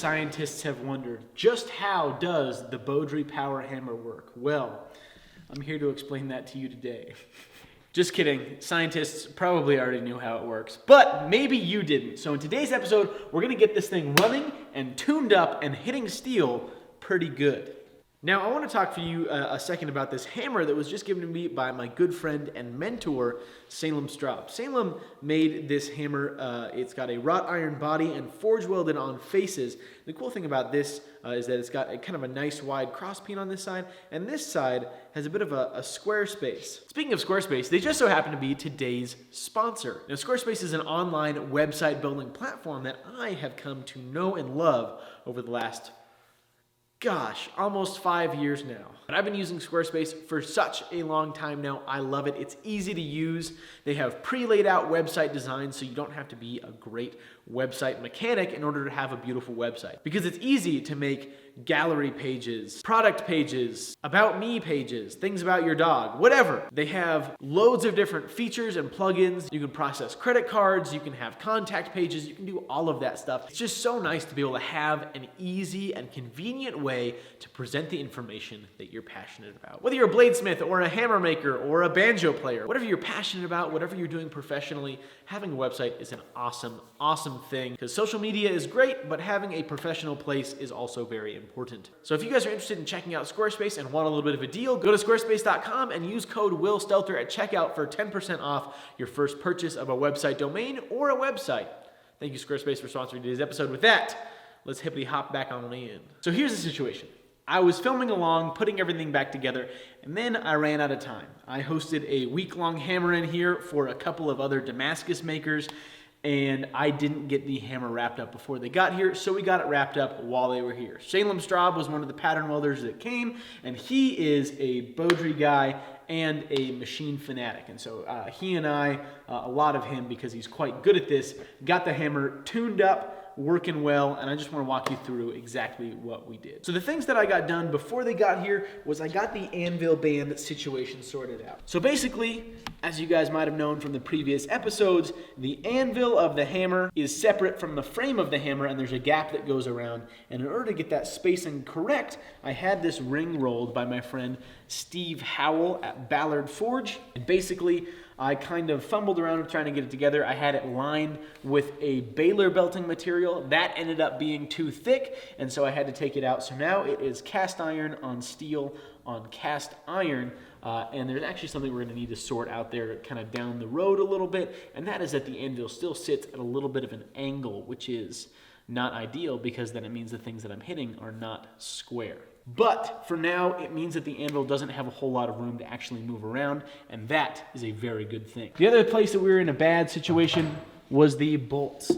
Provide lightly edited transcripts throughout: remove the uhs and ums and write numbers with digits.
scientists have wondered, just how does the Beaudry power hammer work? Well, I'm here to explain that to you today. Just kidding, scientists probably already knew how it works, but maybe you didn't. So in today's episode, we're gonna get this thing running and tuned up and hitting steel pretty good. Now, I want to talk for you a second about this hammer that was just given to me by my good friend and mentor, Salem Straub. Salem made this hammer. It's got a wrought iron body and forge welded on faces. The cool thing about this is that it's got a kind of a nice wide cross peen on this side, and this side has a bit of a square space. Speaking of Squarespace, they just so happen to be today's sponsor. Now, Squarespace is an online website building platform that I have come to know and love over the last almost 5 years now. But I've been using Squarespace for such a long time now. I love it. It's easy to use. They have pre-laid out website designs, so you don't have to be a great website mechanic in order to have a beautiful website. Because it's easy to make gallery pages, product pages, about me pages, things about your dog, whatever. They have loads of different features and plugins. You can process credit cards, you can have contact pages, you can do all of that stuff. It's just so nice to be able to have an easy and convenient way to present the information that you're passionate about. Whether you're a bladesmith or a hammer maker or a banjo player, whatever you're passionate about, whatever you're doing professionally, having a website is an awesome thing, because social media is great, but having a professional place is also very important. So if you guys are interested in checking out Squarespace and want a little bit of a deal, go to squarespace.com and use code WillStelter at checkout for 10% off your first purchase of a website domain or a website. Thank you, Squarespace, for sponsoring today's episode. With that, let's hippity hop back on in. So here's the situation. I was filming along, putting everything back together, and then I ran out of time. I hosted a week-long hammer in here for a couple of other Damascus makers, and I didn't get the hammer wrapped up before they got here, so we got it wrapped up while they were here. Salem Straub was one of the pattern welders that came, and he is a Beaudry guy and a machine fanatic. And so he and I, a lot of him, because he's quite good at this, got the hammer tuned up, working well, and I just want to walk you through exactly what we did. So the things that I got done before they got here was I got the Anvil band situation sorted out. So basically, as you guys might have known from the previous episodes, the anvil of the hammer is separate from the frame of the hammer, and there's a gap that goes around. And in order to get that spacing correct, I had this ring rolled by my friend Steve Howell at Ballard Forge. And basically, I kind of fumbled around trying to get it together. I had it lined with a baler belting material. That ended up being too thick, and so I had to take it out. So now it is cast iron on steel on cast iron, and there's actually something we're gonna need to sort out there kind of down the road a little bit, and that is that the anvil still sits at a little bit of an angle, which is not ideal because then it means the things that I'm hitting are not square. But for now, it means that the anvil doesn't have a whole lot of room to actually move around, and that is a very good thing. The other place that we were in a bad situation was the bolts.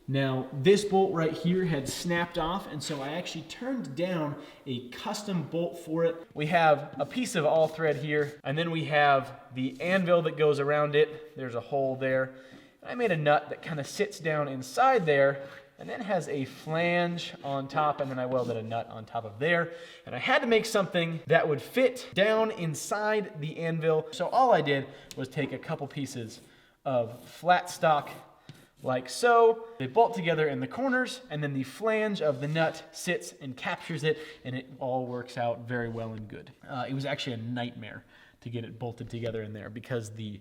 Now, this bolt right here had snapped off, and so I actually turned down a custom bolt for it. We have a piece of all thread here, and then we have the anvil that goes around it. There's a hole there. I made a nut that kind of sits down inside there, and then has a flange on top, and then I welded a nut on top of there. And I had to make something that would fit down inside the anvil. So all I did was take a couple pieces of flat stock like so. They bolt together in the corners, and then the flange of the nut sits and captures it, and it all works out very well and good. It was actually a nightmare to get it bolted together in there, because the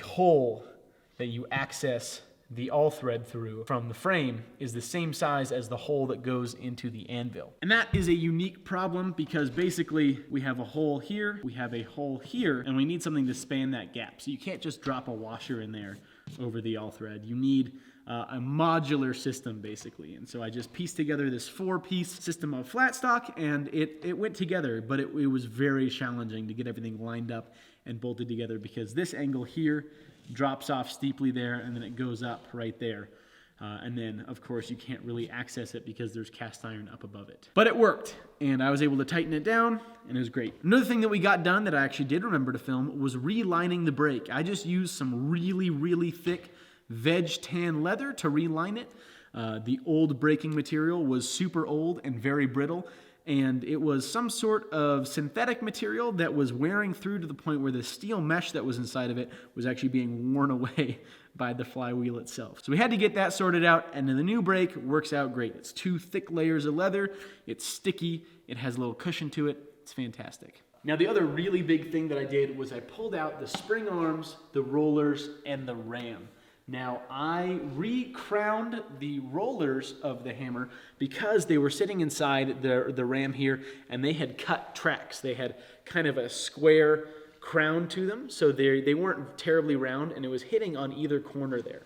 hole that you access the all thread through from the frame is the same size as the hole that goes into the anvil. And that is a unique problem, because basically we have a hole here, we have a hole here, and we need something to span that gap. So you can't just drop a washer in there over the all thread. You need a modular system, basically. And so I just pieced together this 4-piece system of flat stock, and it went together, but it was very challenging to get everything lined up and bolted together, because this angle here drops off steeply there, and then it goes up right there. And then, of course, you can't really access it because there's cast iron up above it. But it worked, and I was able to tighten it down, and it was great. Another thing that we got done that I actually did remember to film was relining the brake. I just used some really thick veg tan leather to reline it. The old braking material was super old and very brittle, and it was some sort of synthetic material that was wearing through to the point where the steel mesh that was inside of it was actually being worn away by the flywheel itself. So we had to get that sorted out, and then the new brake works out great. It's 2 thick layers of leather, it's sticky, it has a little cushion to it, it's fantastic. Now the other really big thing that I did was I pulled out the spring arms, the rollers, and the ram. Now I re-crowned the rollers of the hammer because they were sitting inside the ram here, and they had cut tracks. They had kind of a square crown to them, so they weren't terribly round, and it was hitting on either corner there.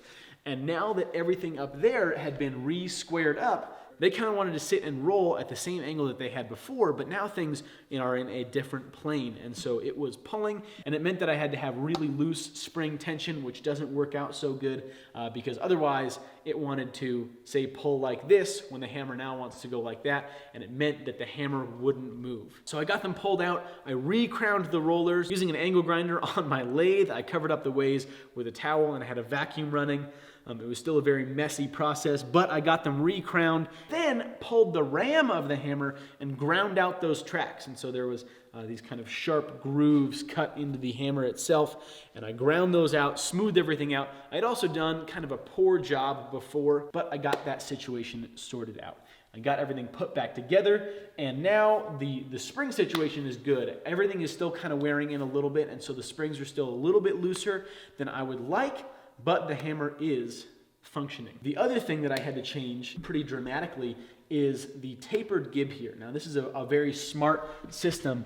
And now that everything up there had been re-squared up, they kind of wanted to sit and roll at the same angle that they had before, but now things are in a different plane. And so it was pulling, and it meant that I had to have really loose spring tension, which doesn't work out so good because otherwise it wanted to, say, pull like this when the hammer now wants to go like that, and it meant that the hammer wouldn't move. So I got them pulled out. I re-crowned the rollers using an angle grinder on my lathe. I covered up the ways with a towel, and I had a vacuum running. It was still a very messy process, but I got them re-crowned, then pulled the ram of the hammer and ground out those tracks. And so there was these kind of sharp grooves cut into the hammer itself, and I ground those out, smoothed everything out. I'd also done kind of a poor job before, but I got that situation sorted out. I got everything put back together, and now the spring situation is good. Everything is still kind of wearing in a little bit, and so the springs are still a little bit looser than I would like, but the hammer is functioning. The other thing that I had to change pretty dramatically is the tapered gib here. Now this is a very smart system.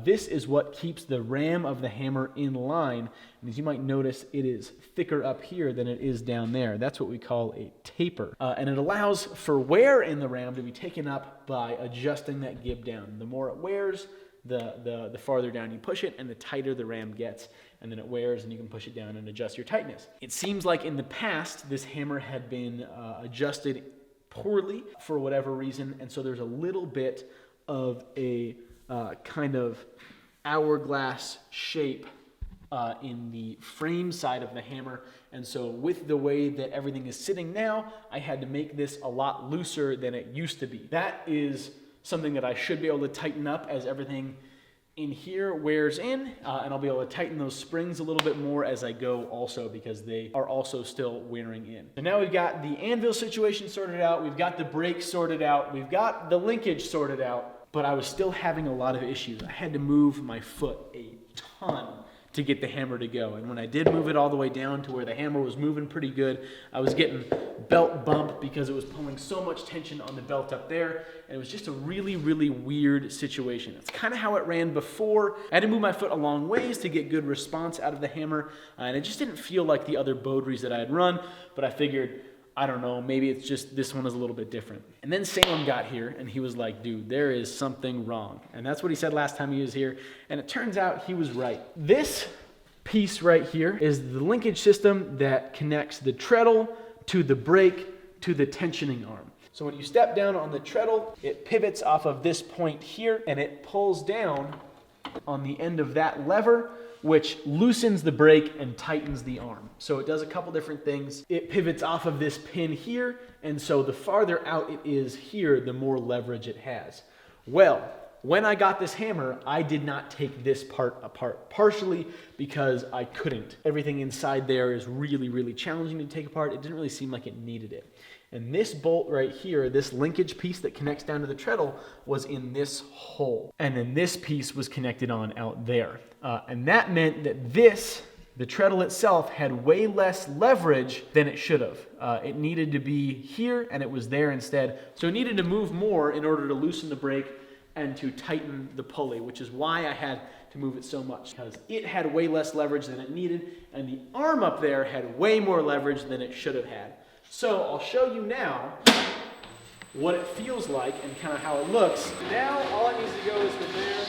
This is what keeps the ram of the hammer in line. And as you might notice, it is thicker up here than it is down there. That's what we call a taper. And it allows for wear in the ram to be taken up by adjusting that gib down. The more it wears, the farther down you push it, and the tighter the ram gets. And then it wears, and you can push it down and adjust your tightness. It seems like in the past, this hammer had been adjusted poorly for whatever reason, and so there's a little bit of a kind of hourglass shape in the frame side of the hammer. And so with the way that everything is sitting now, I had to make this a lot looser than it used to be. That is something that I should be able to tighten up as everything in here wears in, and I'll be able to tighten those springs a little bit more as I go also, because they are also still wearing in. So now we've got the anvil situation sorted out, we've got the brake sorted out, we've got the linkage sorted out, but I was still having a lot of issues. I had to move my foot a ton to get the hammer to go. And when I did move it all the way down to where the hammer was moving pretty good, I was getting belt bump because it was pulling so much tension on the belt up there. And it was just a really, really weird situation. It's kind of how it ran before. I had to move my foot a long ways to get good response out of the hammer. And it just didn't feel like the other Beaudrys that I had run, but I figured, I don't know, maybe it's just this one is a little bit different. And then Salem got here and he was like, dude, there is something wrong. And that's what he said last time he was here. And it turns out he was right. This piece right here is the linkage system that connects the treadle to the brake to the tensioning arm. So when you step down on the treadle, it pivots off of this point here and it pulls down on the end of that lever, which loosens the brake and tightens the arm. So it does a couple different things. It pivots off of this pin here, and so the farther out it is here, the more leverage it has. Well, when I got this hammer, I did not take this part apart, partially because I couldn't. Everything inside there is really, really challenging to take apart. It didn't really seem like it needed it. And this bolt right here, this linkage piece that connects down to the treadle, was in this hole. And then this piece was connected on out there. And that meant that the treadle itself, had way less leverage than it should have. It needed to be here, and it was there instead. So it needed to move more in order to loosen the brake and to tighten the pulley, which is why I had to move it so much, because it had way less leverage than it needed, and the arm up there had way more leverage than it should have had. So I'll show you now what it feels like and kind of how it looks. Now all it needs to go is from there.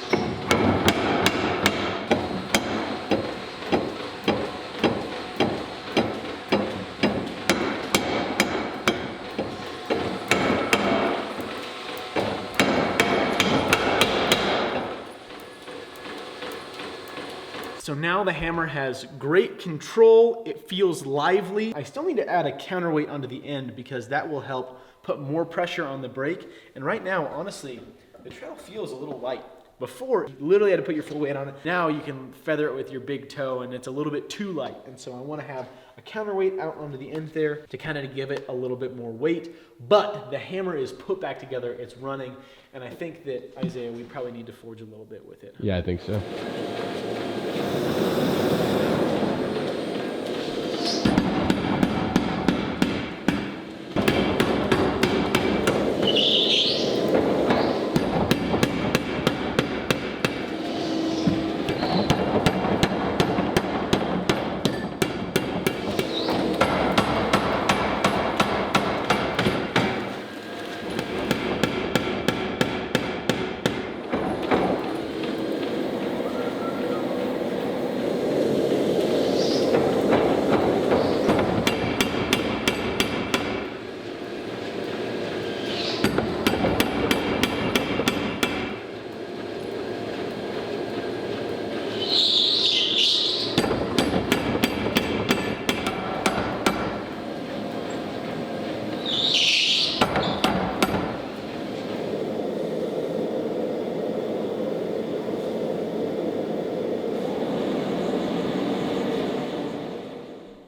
So now the hammer has great control, it feels lively. I still need to add a counterweight onto the end because that will help put more pressure on the brake. And right now, honestly, the treadle feels a little light. Before, you literally had to put your full weight on it. Now you can feather it with your big toe and it's a little bit too light. And so I want to have a counterweight out onto the end there to kind of give it a little bit more weight. But the hammer is put back together, it's running, and I think that, Isaiah, we probably need to forge a little bit with it. Yeah, I think so.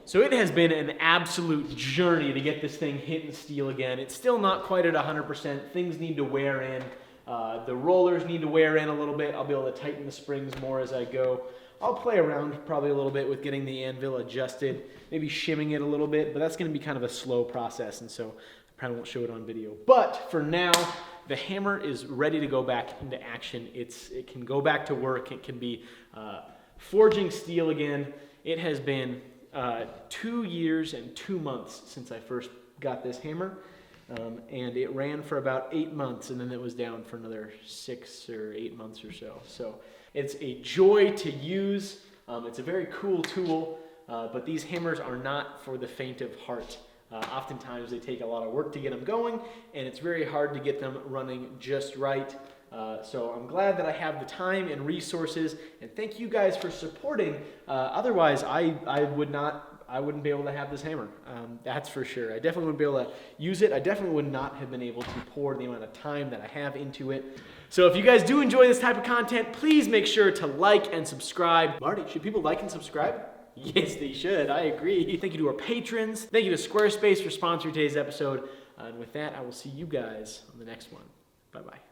So it has been an absolute journey to get this thing hitting steel again. It's still not quite at 100%. Things need to wear in. The rollers need to wear in a little bit. I'll be able to tighten the springs more as I go. I'll play around probably a little bit with getting the anvil adjusted, maybe shimming it a little bit, but that's going to be kind of a slow process, and so I probably won't show it on video. But for now, the hammer is ready to go back into action. It can go back to work. It can be forging steel again. It has been 2 years and 2 months since I first got this hammer, and it ran for about 8 months, and then it was down for another 6 or 8 months or so. So it's a joy to use. It's a very cool tool, but these hammers are not for the faint of heart. Oftentimes they take a lot of work to get them going, and it's very hard to get them running just right. So I'm glad that I have the time and resources, and thank you guys for supporting. Otherwise, I wouldn't be able to have this hammer. That's for sure. I definitely wouldn't be able to use it. I definitely would not have been able to pour the amount of time that I have into it. So if you guys do enjoy this type of content, please make sure to like and subscribe. Marty, should people like and subscribe? Yes, they should. I agree. Thank you to our patrons. Thank you to Squarespace for sponsoring today's episode. And with that, I will see you guys on the next one. Bye-bye.